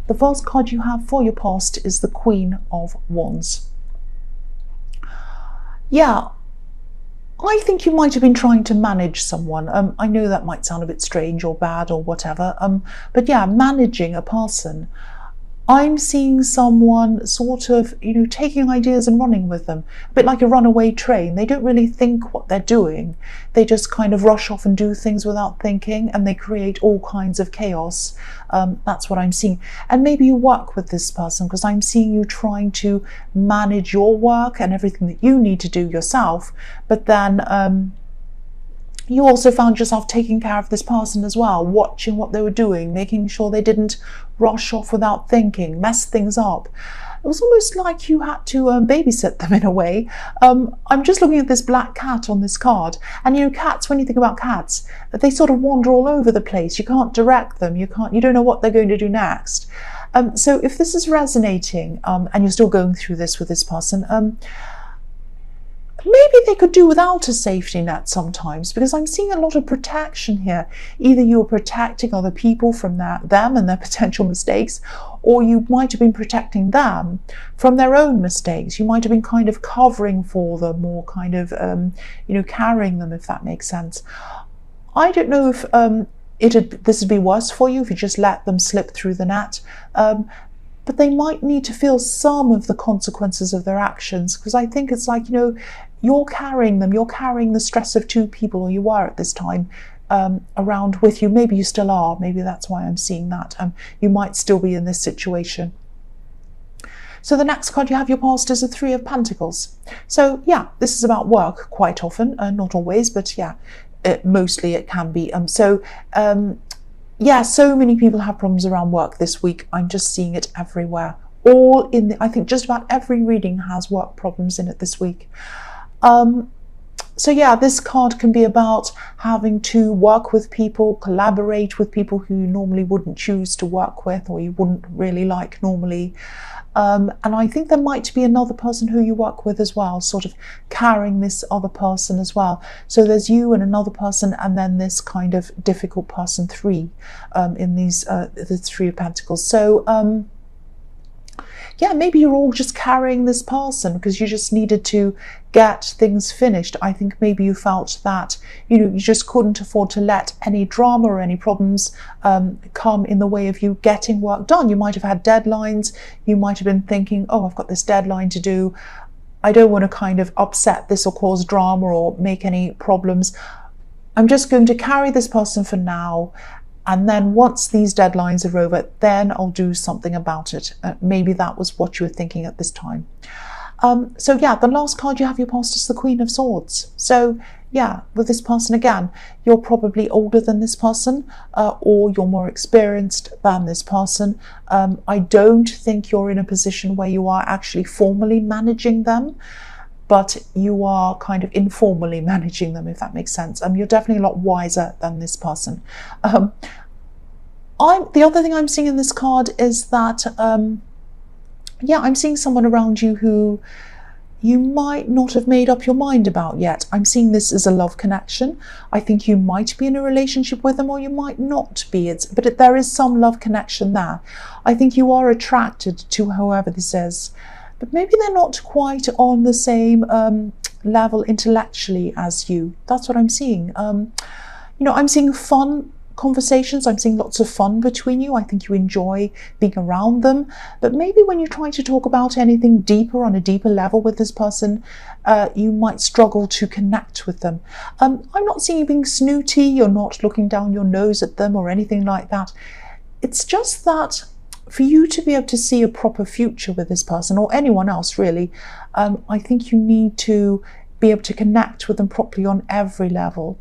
The first card you have for your past is the Queen of Wands. Yeah, I think you might have been trying to manage someone. I know that might sound a bit strange or bad or whatever, but yeah, managing a person. I'm seeing someone sort of, taking ideas and running with them, a bit like a runaway train. They don't really think what they're doing. They just kind of rush off and do things without thinking, and they create all kinds of chaos. That's what I'm seeing. And maybe you work with this person, because I'm seeing you trying to manage your work and everything that you need to do yourself, but then you also found yourself taking care of this person as well, watching what they were doing, making sure they didn't rush off without thinking, mess things up. It was almost like you had to babysit them in a way. I'm just looking at this black cat on this card, and cats, when you think about cats, they sort of wander all over the place. You can't direct them. You don't know what they're going to do next. So if this is resonating, and you're still going through this with this person, maybe they could do without a safety net sometimes, because I'm seeing a lot of protection here. Either you're protecting other people from them and their potential mistakes, or you might have been protecting them from their own mistakes. You might have been kind of covering for them, or kind of, carrying them, if that makes sense. I don't know if this would be worse for you if you just let them slip through the net. But they might need to feel some of the consequences of their actions, because I think it's like, you're carrying them, you're carrying the stress of two people, or you were at this time, around with you. Maybe you still are, maybe that's why I'm seeing that. You might still be in this situation. So the next card you have your past is the Three of Pentacles. So yeah, this is about work quite often, not always, but yeah, mostly it can be. Yeah, so many people have problems around work this week. I'm just seeing it everywhere. I think just about every reading has work problems in it this week. So yeah, this card can be about having to work with people, collaborate with people who you normally wouldn't choose to work with, or you wouldn't really like normally. And I think there might be another person who you work with as well, sort of carrying this other person as well. So there's you and another person, and then this kind of difficult person three, in the Three of Pentacles. So yeah, maybe you're all just carrying this person because you just needed to get things finished. I think maybe you felt that, you just couldn't afford to let any drama or any problems come in the way of you getting work done. You might have had deadlines. You might have been thinking, oh, I've got this deadline to do. I don't want to kind of upset this or cause drama or make any problems. I'm just going to carry this person for now. And then once these deadlines are over, then I'll do something about it. Maybe that was what you were thinking at this time. So yeah, the last card you have your past is the Queen of Swords. So yeah, with this person again, you're probably older than this person, or you're more experienced than this person. I don't think you're in a position where you are actually formally managing them, but you are kind of informally managing them, if that makes sense. You're definitely a lot wiser than this person. The other thing I'm seeing in this card is that, yeah, I'm seeing someone around you who you might not have made up your mind about yet. I'm seeing this as a love connection. I think you might be in a relationship with them, or you might not be. But there is some love connection there. I think you are attracted to whoever this is, but maybe they're not quite on the same level intellectually as you. That's what I'm seeing. I'm seeing fun conversations. I'm seeing lots of fun between you. I think you enjoy being around them. But maybe when you're trying to talk about anything deeper, on a deeper level with this person, you might struggle to connect with them. I'm not seeing you being snooty. You're not looking down your nose at them or anything like that. It's just that for you to be able to see a proper future with this person, or anyone else really, I think you need to be able to connect with them properly on every level.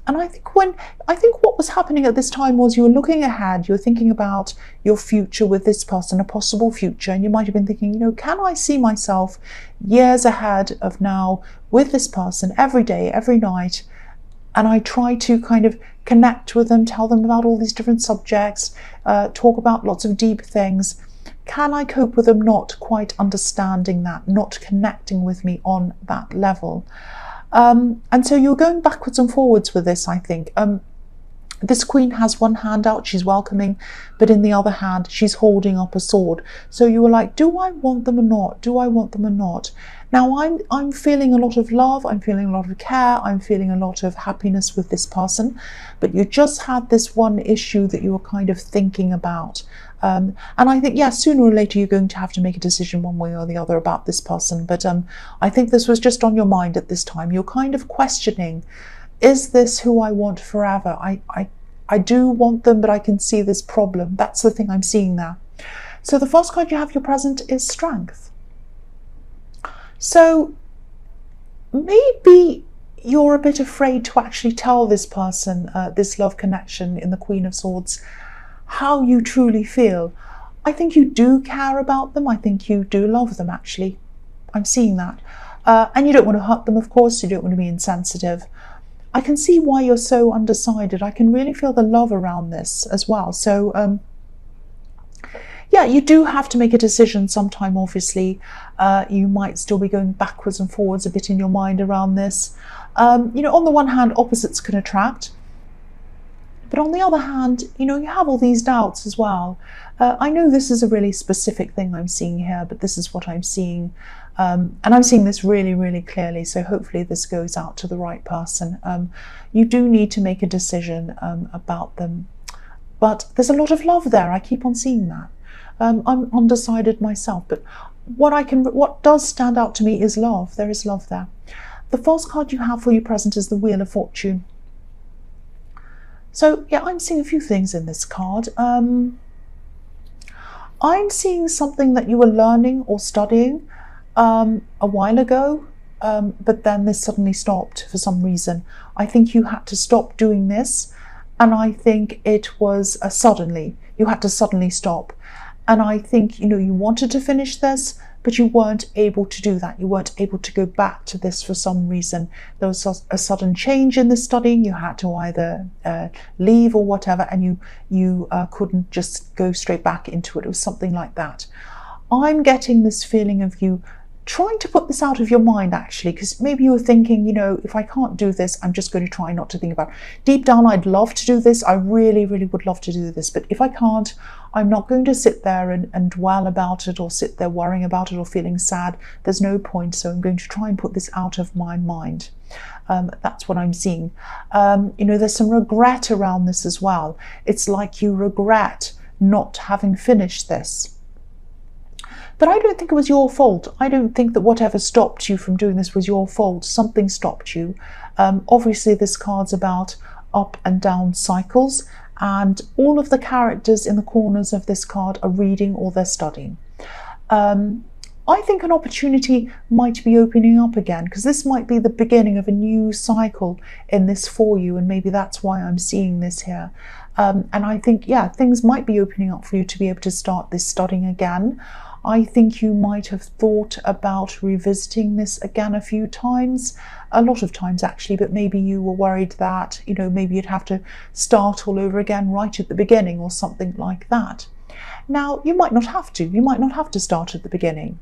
And I think what was happening at this time was you were looking ahead, you were thinking about your future with this person, a possible future, and you might have been thinking, can I see myself years ahead of now with this person every day, every night? And I try to kind of connect with them, tell them about all these different subjects, talk about lots of deep things. Can I cope with them not quite understanding that, not connecting with me on that level? And so you're going backwards and forwards with this, I think. This queen has one hand out, she's welcoming, but in the other hand, she's holding up a sword. So you were like, do I want them or not? Do I want them or not? Now I'm feeling a lot of love, I'm feeling a lot of care, I'm feeling a lot of happiness with this person, but you just had this one issue that you were kind of thinking about. And I think, yeah, sooner or later you're going to have to make a decision one way or the other about this person. But I think this was just on your mind at this time. You're kind of questioning, is this who I want forever? I do want them, but I can see this problem. That's the thing I'm seeing there. So the first card you have, your present, is Strength. So maybe you're a bit afraid to actually tell this person, this love connection in the Queen of Swords, how you truly feel. I think you do care about them. I think you do love them, actually. I'm seeing that. And you don't want to hurt them, of course. You don't want to be insensitive. I can see why you're so undecided. I can really feel the love around this as well. So, yeah, you do have to make a decision sometime, obviously. You might still be going backwards and forwards a bit in your mind around this. You know, on the one hand, opposites can attract. But on the other hand, you know, you have all these doubts as well. I know this is a really specific thing I'm seeing here, but this is what I'm seeing. And I'm seeing this really, really clearly. So hopefully this goes out to the right person. You do need to make a decision about them. But there's a lot of love there. I keep on seeing that. I'm undecided myself. But what does stand out to me is love. There is love there. The first card you have for your present is the Wheel of Fortune. So, yeah, I'm seeing a few things in this card. I'm seeing something that you were learning or studying a while ago, but then this suddenly stopped for some reason. I think you had to stop doing this, and I think it was suddenly. You had to suddenly stop. And I think, you know, you wanted to finish this, but you weren't able to do that. You weren't able to go back to this for some reason. There was a sudden change in the studying. You had to either leave or whatever, and you couldn't just go straight back into it. It was something like that. I'm getting this feeling of you trying to put this out of your mind, actually, because maybe you were thinking, you know, if I can't do this, I'm just going to try not to think about it. Deep down, I'd love to do this. I really, really would love to do this. But if I can't, I'm not going to sit there and dwell about it or sit there worrying about it or feeling sad. There's no point. So I'm going to try and put this out of my mind. That's what I'm seeing. You know, there's some regret around this as well. It's like you regret not having finished this. But I don't think it was your fault. I don't think that whatever stopped you from doing this was your fault. Something stopped you. Obviously, this card's about up and down cycles, and all of the characters in the corners of this card are reading or they're studying. I think an opportunity might be opening up again, because this might be the beginning of a new cycle in this for you, and maybe that's why I'm seeing this here. And I think, yeah, things might be opening up for you to be able to start this studying again. I think you might have thought about revisiting this again a few times, a lot of times actually, but maybe you were worried that, you know, maybe you'd have to start all over again right at the beginning or something like that. Now, you might not have to. You might not have to start at the beginning.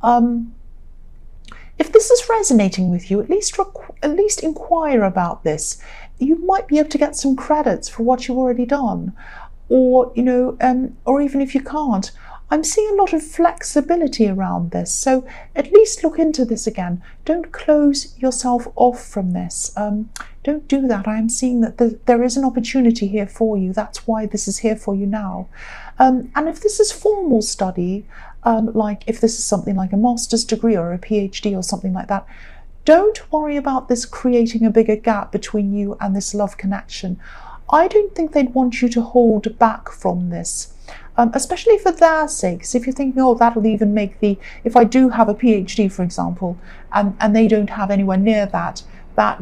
If this is resonating with you, at least inquire about this. You might be able to get some credits for what you've already done, or, you know, or even if you can't, I'm seeing a lot of flexibility around this. So at least look into this again. Don't close yourself off from this. Don't do that. I am seeing that there is an opportunity here for you. That's why this is here for you now. And if this is formal study, like if this is something like a master's degree or a PhD or something like that, don't worry about this creating a bigger gap between you and this love connection. I don't think they'd want you to hold back from this. Especially for their sakes. If you're thinking, oh, that'll even make if I do have a PhD, for example, and they don't have anywhere near that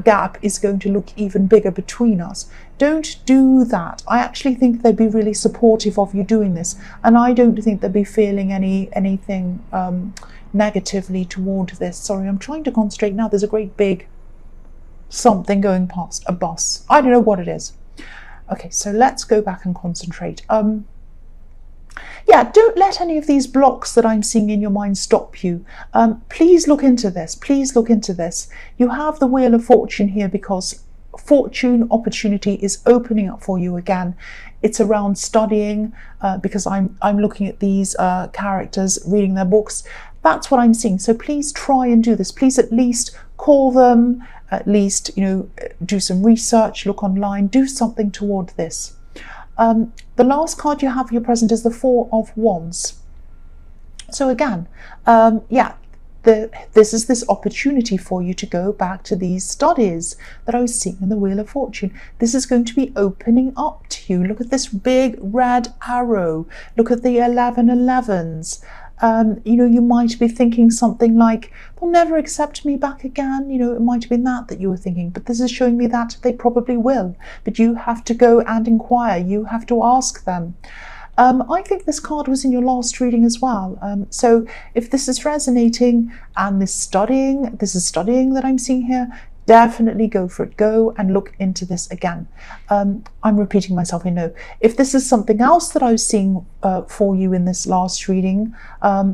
gap is going to look even bigger between us. Don't do that. I actually think they'd be really supportive of you doing this, and I don't think they'd be feeling anything negatively toward this. Sorry, I'm trying to concentrate now. There's a great big something going past, a bus. I don't know what it is. Okay, so let's go back and concentrate. Yeah, don't let any of these blocks that I'm seeing in your mind stop you. Please look into this. Please look into this. You have the Wheel of Fortune here because fortune opportunity is opening up for you again. It's around studying, because I'm looking at these characters, reading their books. That's what I'm seeing. So please try and do this. Please at least call them, at least, you know, do some research, look online, do something toward this. The last card you have for your present is the Four of Wands. So again, yeah, this is this opportunity for you to go back to these studies that I was seeing in the Wheel of Fortune. This is going to be opening up to you. Look at this big red arrow. Look at the 1111s. You know, you might be thinking something like, they'll never accept me back again. You know, it might have been that you were thinking, but this is showing me that they probably will. But you have to go and inquire. You have to ask them. I think this card was in your last reading as well. So if this is resonating and this is studying that I'm seeing here, definitely go for it. Go and look into this again. I'm repeating myself, I know. If this is something else that I was seeing for you in this last reading,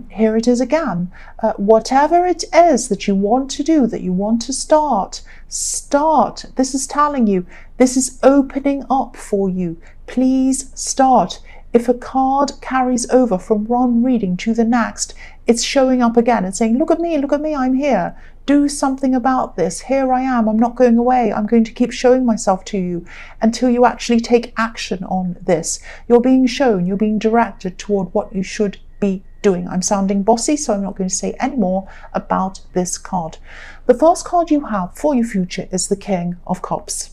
here it is again. Whatever it is that you want to do, that you want to start. This is telling you, this is opening up for you. Please start. If a card carries over from one reading to the next, it's showing up again and saying, look at me, I'm here. Do something about this. Here I am. I'm not going away. I'm going to keep showing myself to you until you actually take action on this. You're being shown, you're being directed toward what you should be doing. I'm sounding bossy, so I'm not going to say any more about this card. The first card you have for your future is the King of Cups.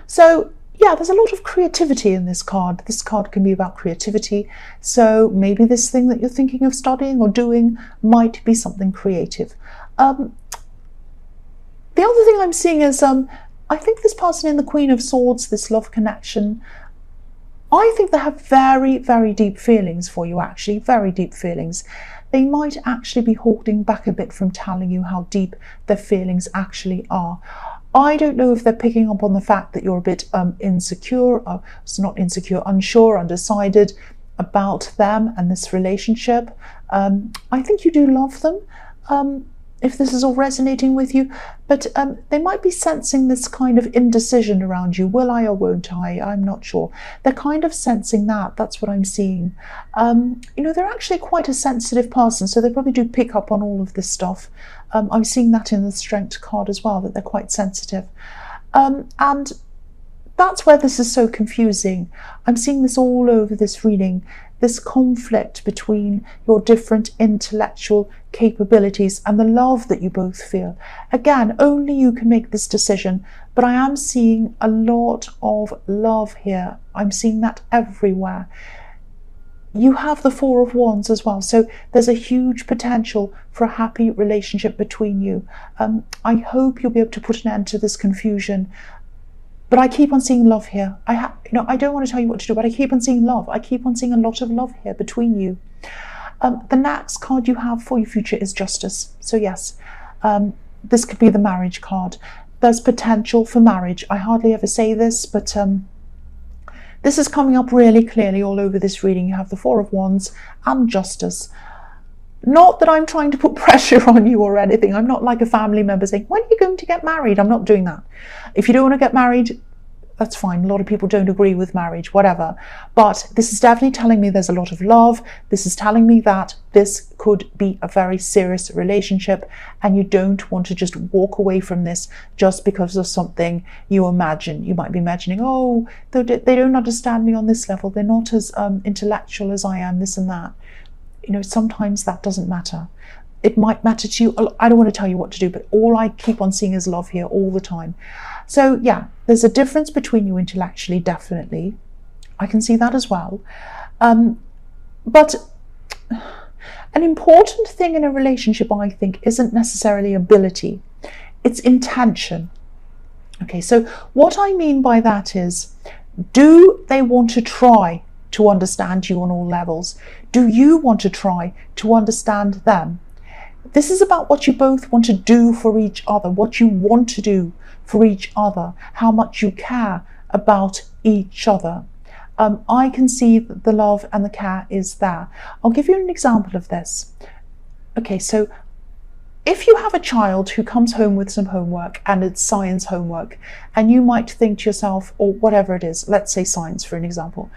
So yeah, there's a lot of creativity in this card. This card can be about creativity. So maybe this thing that you're thinking of studying or doing might be something creative. The other thing I'm seeing is, I think this person in the Queen of Swords, this love connection, I think they have very, very deep feelings for you, actually, very deep feelings. They might actually be holding back a bit from telling you how deep their feelings actually are. I don't know if they're picking up on the fact that you're a bit insecure, unsure, undecided about them and this relationship. I think you do love them, if this is all resonating with you, but they might be sensing this kind of indecision around you. Will I or won't I? I'm not sure. They're kind of sensing that. That's what I'm seeing. You know, they're actually quite a sensitive person, so they probably do pick up on all of this stuff. I'm seeing that in the Strength card as well, that they're quite sensitive. And that's where this is so confusing. I'm seeing this all over this reading, this conflict between your different intellectual capabilities and the love that you both feel. Again, only you can make this decision, but I am seeing a lot of love here. I'm seeing that everywhere. You have the Four of Wands as well, so there's a huge potential for a happy relationship between you. I hope you'll be able to put an end to this confusion. But I keep on seeing love here. I don't want to tell you what to do, but I keep on seeing love. I keep on seeing a lot of love here between you. The next card you have for your future is Justice. So yes, this could be the marriage card. There's potential for marriage. I hardly ever say this, but this is coming up really clearly all over this reading. You have the Four of Wands and Justice. Not that I'm trying to put pressure on you or anything. I'm not like a family member saying, when are you going to get married? I'm not doing that. If you don't want to get married, that's fine. A lot of people don't agree with marriage, whatever. But this is definitely telling me there's a lot of love. This is telling me that this could be a very serious relationship and you don't want to just walk away from this just because of something you imagine. You might be imagining, oh, they don't understand me on this level. They're not as intellectual as I am, this and that. You know, sometimes that doesn't matter. It might matter to you. I don't want to tell you what to do, but all I keep on seeing is love here all the time. So yeah, there's a difference between you intellectually, definitely. I can see that as well. But an important thing in a relationship, I think, isn't necessarily ability. It's intention. Okay, so what I mean by that is, do they want to try to understand you on all levels? Do you want to try to understand them? This is about what you both want to do for each other, what you want to do for each other, how much you care about each other. I can see that the love and the care is there. I'll give you an example of this. Okay, so if you have a child who comes home with some homework and it's science homework, and you might think to yourself, or whatever it is, let's say science for an example,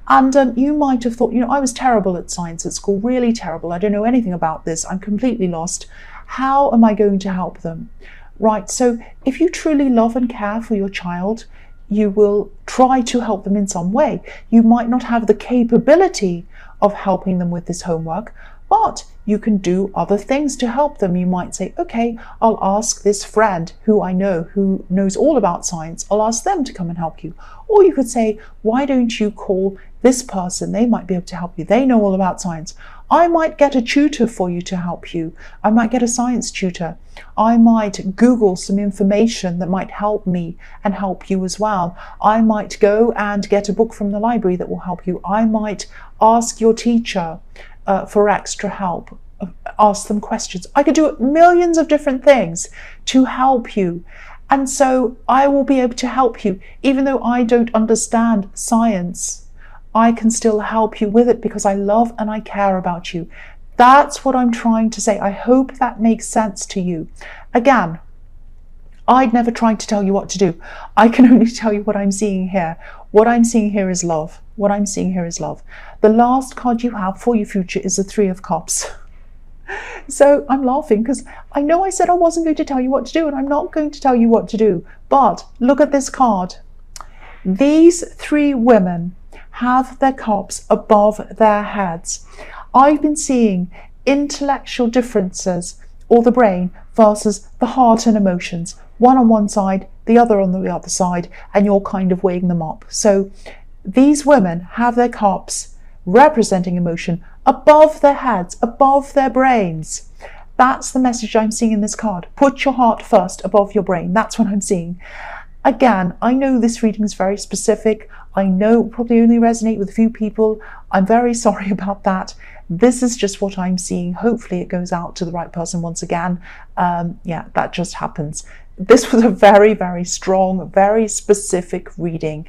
and you might have thought, I was terrible at science at school, really terrible. I don't know anything about this. I'm completely lost. How am I going to help them? Right, so if you truly love and care for your child, you will try to help them in some way. You might not have the capability of helping them with this homework, but you can do other things to help them. You might say, okay, I'll ask this friend who I know, who knows all about science, I'll ask them to come and help you. Or you could say, why don't you call this person? They might be able to help you. They know all about science. I might get a tutor for you to help you. I might get a science tutor. I might Google some information that might help me and help you as well. I might go and get a book from the library that will help you. I might ask your teacher for extra help, ask them questions. I could do millions of different things to help you. And so I will be able to help you. Even though I don't understand science, I can still help you with it because I love and I care about you. That's what I'm trying to say. I hope that makes sense to you. Again, I'd never tried to tell you what to do. I can only tell you what I'm seeing here. What I'm seeing here is love. What I'm seeing here is love. The last card you have for your future is the Three of Cups. So I'm laughing because I know I said I wasn't going to tell you what to do, and I'm not going to tell you what to do. But look at this card. These three women have their cups above their heads. I've been seeing intellectual differences, or the brain versus the heart and emotions, one on one side, the other on the other side, and you're kind of weighing them up. So these women have their cups representing emotion above their heads, above their brains. That's the message I'm seeing in this card. Put your heart first above your brain. That's what I'm seeing. Again, I know this reading is very specific. I know it will probably only resonate with a few people. I'm very sorry about that. This is just what I'm seeing. Hopefully it goes out to the right person once again. Yeah, that just happens. This was a very, very strong, very specific reading.